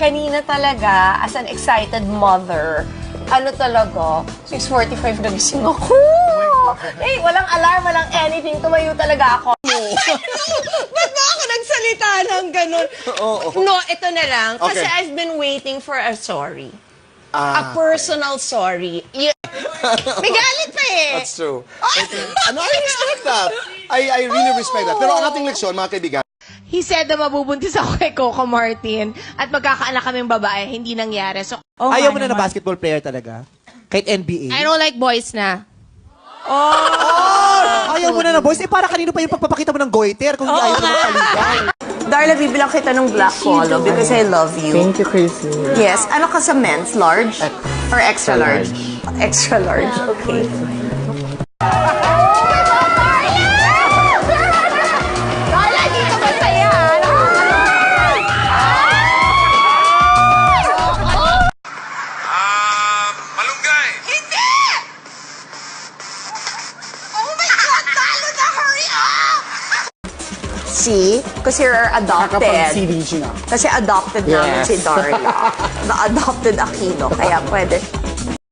kanina talaga, as an excited mother, ano talaga, 6:45 nagising ako. Eh, walang alarm, walang anything. Tumayo talaga ako. Ba't ba ako nagsalita ng ganun? No, ito na lang. Kasi Okay. I've been waiting for a sorry. A personal sorry. May galit pa eh. That's true. Ano, I respect that. I really respect that. Pero ang ating leksyon, mga kaibigan, He said na mabubuntis ako kay Coco Martin at magkakaanak kaming babae. Hindi nangyari. So, Ayaw mo na basketball player talaga? Kahit NBA? I don't like boys na. Ayaw mo na boys? Eh, para kanino pa yung pagpapakita mo ng goiter kung hindi ayaw mo ng kaligaw? Darla, bibilang kita ng black polo because I love you. Thank you, Chrissy. Yes. Ano ka sa men's? Large? Or extra large? Extra large. Okay. Darla, dito masaya. Malunggay! Hindi! Oh my God, talo na! Hurry up! See? Kasi you're adopted. Nakapag-CDG na. Kasi adopted namin si Darla. Na-adopted Aquino. Kaya pwede.